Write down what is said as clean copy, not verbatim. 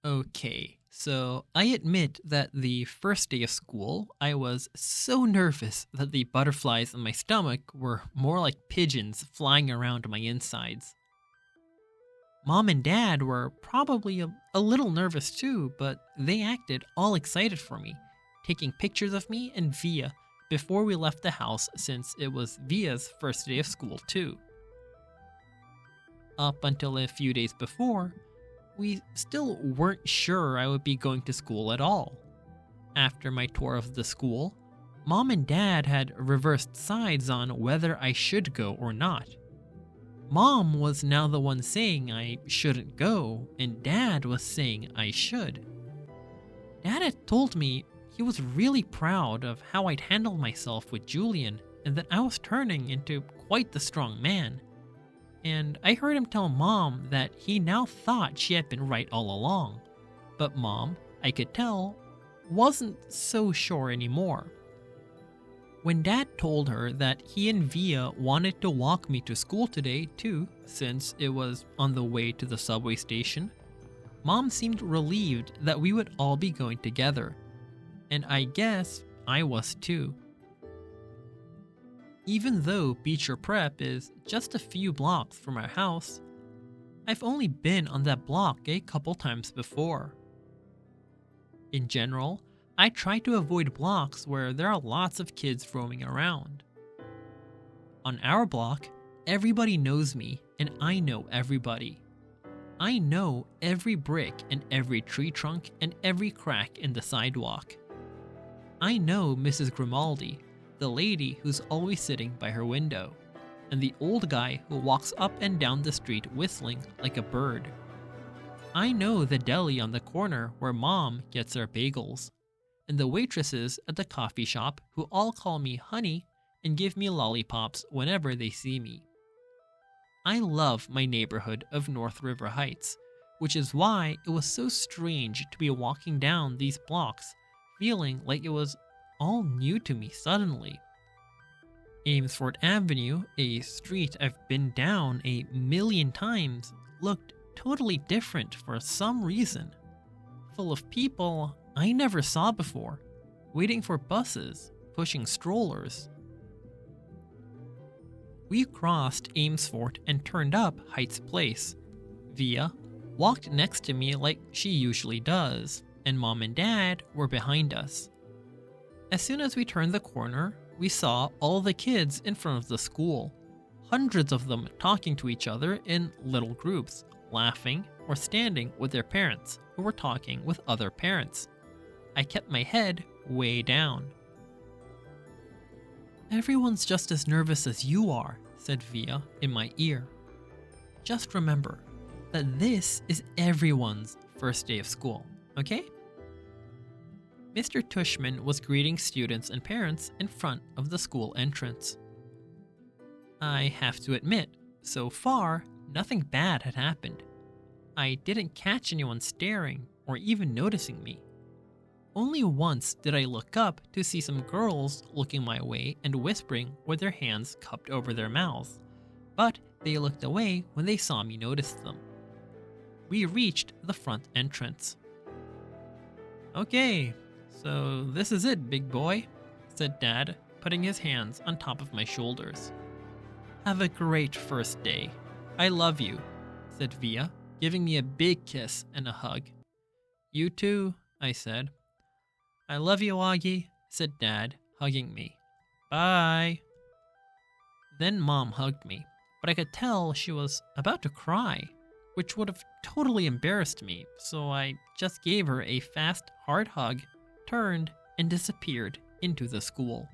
Okay, so I admit that the first day of school, I was so nervous that the butterflies in my stomach were more like pigeons flying around my insides. Mom and Dad were probably a little nervous too, but they acted all excited for me, taking pictures of me and Via before we left the house since it was Via's first day of school too. Up until a few days before, we still weren't sure I would be going to school at all. After my tour of the school, Mom and Dad had reversed sides on whether I should go or not. Mom was now the one saying I shouldn't go, and Dad was saying I should. Dad had told me he was really proud of how I'd handled myself with Julian and that I was turning into quite the strong man. And I heard him tell Mom that he now thought she had been right all along. But Mom, I could tell, wasn't so sure anymore. When Dad told her that he and Via wanted to walk me to school today too, since it was on the way to the subway station, Mom seemed relieved that we would all be going together. And I guess I was too. Even though Beecher Prep is just a few blocks from our house, I've only been on that block a couple times before. In general, I try to avoid blocks where there are lots of kids roaming around. On our block, everybody knows me and I know everybody. I know every brick and every tree trunk and every crack in the sidewalk. I know Mrs. Grimaldi, the lady who's always sitting by her window, and the old guy who walks up and down the street whistling like a bird. I know the deli on the corner where Mom gets her bagels, and the waitresses at the coffee shop who all call me honey and give me lollipops whenever they see me. I love my neighborhood of North River Heights, which is why it was so strange to be walking down these blocks feeling like it was all new to me suddenly. Amesfort Avenue, a street I've been down a million times, looked totally different for some reason. Full of people I never saw before, waiting for buses, pushing strollers. We crossed Amesfort and turned up Heights Place. Via walked next to me like she usually does, and Mom and Dad were behind us. As soon as we turned the corner, we saw all the kids in front of the school, hundreds of them talking to each other in little groups, laughing or standing with their parents who were talking with other parents. I kept my head way down. "Everyone's just as nervous as you are," said Via in my ear. "Just remember that this is everyone's first day of school, okay?" Mr. Tushman was greeting students and parents in front of the school entrance. I have to admit, so far, nothing bad had happened. I didn't catch anyone staring or even noticing me. Only once did I look up to see some girls looking my way and whispering with their hands cupped over their mouths, but they looked away when they saw me notice them. We reached the front entrance. "Okay, so this is it, big boy," said Dad, putting his hands on top of my shoulders. "Have a great first day. I love you," said Via, giving me a big kiss and a hug. "You too," I said. "I love you, Augie," said Dad, hugging me. "Bye." Then Mom hugged me, but I could tell she was about to cry, which would have totally embarrassed me, so I just gave her a fast, hard hug, turned, and disappeared into the school.